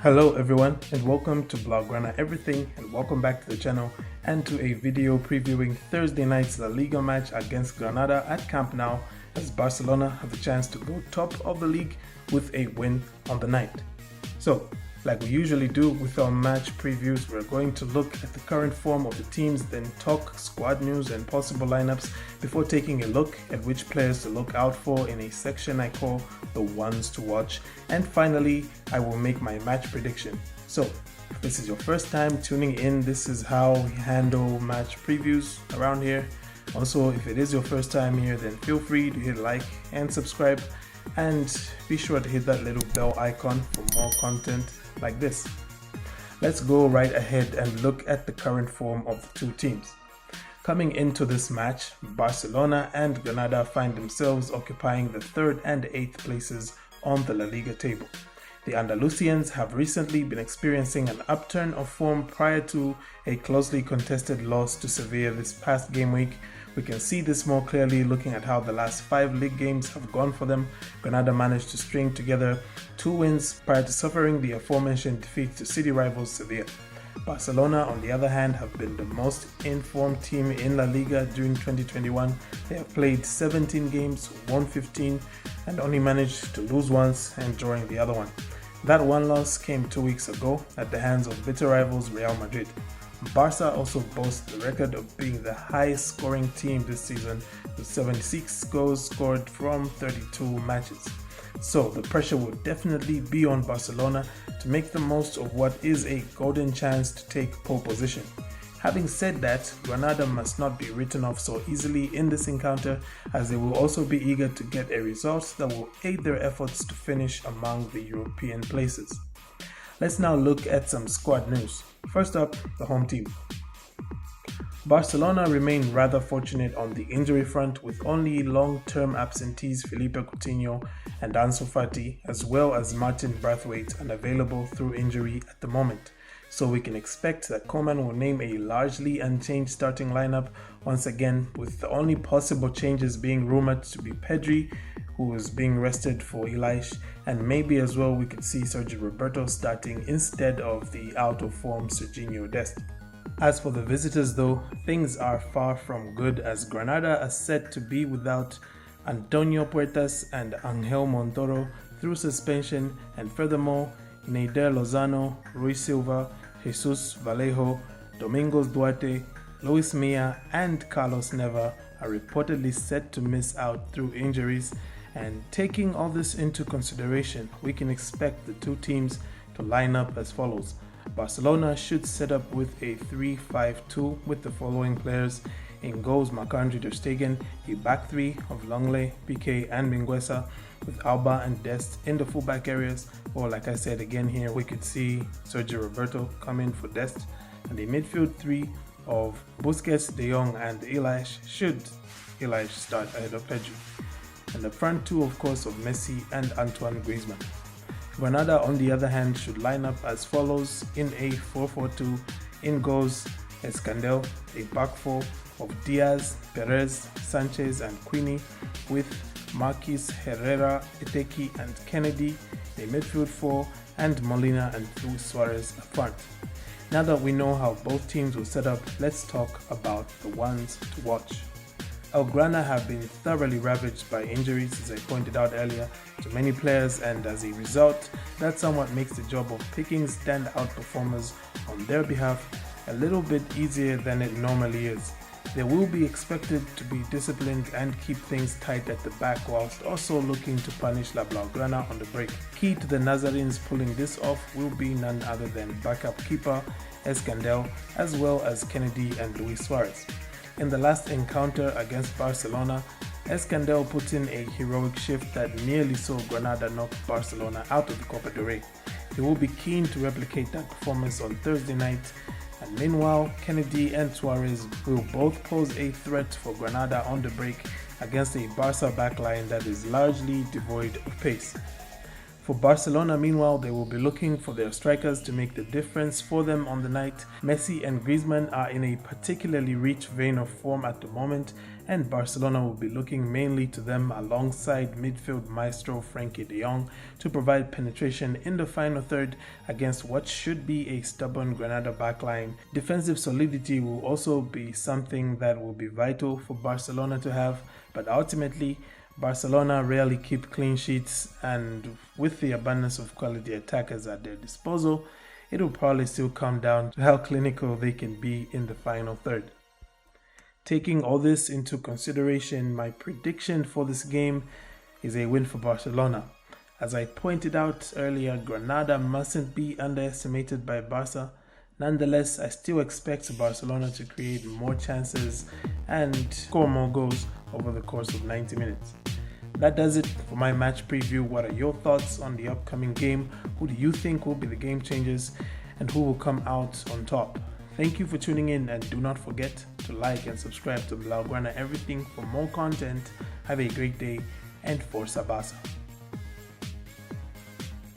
Hello everyone and welcome to Blaugrana Everything, and welcome back to the channel and to a video previewing Thursday night's La Liga match against Granada at Camp Nou, as Barcelona have the chance to go top of the league with a win on the night. So, like we usually do with our match previews, we're going to look at the current form of the teams, then talk squad news and possible lineups before taking a look at which players to look out for in a section I call the ones to watch, and finally I will make my match prediction. So if this is your first time tuning in, this is how we handle match previews around here. Also, if it is your first time here, then feel free to hit like and subscribe, and be sure to hit that little bell icon for more content like this. Let's go right ahead and look at the current form of the two teams. Coming into this match, Barcelona and Granada find themselves occupying the 3rd and 8th places on the La Liga table. The Andalusians have recently been experiencing an upturn of form prior to a closely contested loss to Sevilla this past game week. We can see this more clearly looking at how the last 5 league games have gone for them. Granada managed to string together 2 wins prior to suffering the aforementioned defeat to city rivals Sevilla. Barcelona, on the other hand, have been the most informed team in La Liga during 2021. They have played 17 games, won 15, and only managed to lose once and drawing the other one. That one loss came 2 weeks ago at the hands of bitter rivals Real Madrid. Barca also boasts the record of being the highest scoring team this season, with 76 goals scored from 32 matches. So the pressure will definitely be on Barcelona to make the most of what is a golden chance to take pole position. Having said that, Granada must not be written off so easily in this encounter, as they will also be eager to get a result that will aid their efforts to finish among the European places. Let's now look at some squad news. First up, the home team. Barcelona remain rather fortunate on the injury front, with only long-term absentees Felipe Coutinho and Ansu Fati, as well as Martin Braithwaite, unavailable through injury at the moment. So we can expect that Koeman will name a largely unchanged starting lineup once again, with the only possible changes being rumored to be Pedri, who is being rested for Elias, and maybe as well we could see Sergio Roberto starting instead of the out-of-form Serginho Dest. As for the visitors though, things are far from good, as Granada are set to be without Antonio Puertas and Angel Montoro through suspension, and furthermore, Neider Lozano, Rui Silva, Jesus Vallejo, Domingos Duarte, Luis Milla and Carlos Neva are reportedly set to miss out through injuries. And taking all this into consideration, we can expect the two teams to line up as follows. Barcelona should set up with a 3-5-2 with the following players. In goals, Marc-Andre ter Stegen, a back 3 of Longley, Piqué and Mingueza, with Alba and Dest in the fullback areas, or like I said again here, we could see Sergio Roberto come in for Dest, and a midfield 3 of Busquets, De Jong and Elias, should Elias start ahead of Pedri. And the front 2, of course, of Messi and Antoine Griezmann. Granada, on the other hand, should line up as follows in a 4-4-2. In goals, Escandel, a back 4 of Diaz, Perez, Sanchez and Quini, with Marquis, Herrera, Eteki and Kennedy, a midfield 4, and Molina and Luis Suarez up front. Now that we know how both teams will set up, let's talk about the ones to watch. Grana have been thoroughly ravaged by injuries, as I pointed out earlier, to many players, and as a result, that somewhat makes the job of picking standout performers on their behalf a little bit easier than it normally is. They will be expected to be disciplined and keep things tight at the back, whilst also looking to punish La Blaugrana on the break. Key to the Nazarenes pulling this off will be none other than backup keeper Escandel, as well as Kennedy and Luis Suarez. In the last encounter against Barcelona, Escandel put in a heroic shift that nearly saw Granada knock Barcelona out of the Copa del Rey. He will be keen to replicate that performance on Thursday night, and meanwhile, Kennedy and Suarez will both pose a threat for Granada on the break against a Barca backline that is largely devoid of pace. For Barcelona, meanwhile, they will be looking for their strikers to make the difference for them on the night. Messi and Griezmann are in a particularly rich vein of form at the moment, and Barcelona will be looking mainly to them alongside midfield maestro Frankie de Jong to provide penetration in the final third against what should be a stubborn Granada backline. Defensive solidity will also be something that will be vital for Barcelona to have, but ultimately Barcelona rarely keep clean sheets, and with the abundance of quality attackers at their disposal, it will probably still come down to how clinical they can be in the final third. Taking all this into consideration, my prediction for this game is a win for Barcelona. As I pointed out earlier, Granada mustn't be underestimated by Barca. Nonetheless, I still expect Barcelona to create more chances and score more goals over the course of 90 minutes. That does it for my match preview. What are your thoughts on the upcoming game? Who do you think will be the game changers and who will come out on top? Thank you for tuning in, and do not forget to like and subscribe to Blaugrana Everything for more content. Have a great day and Forza Barca.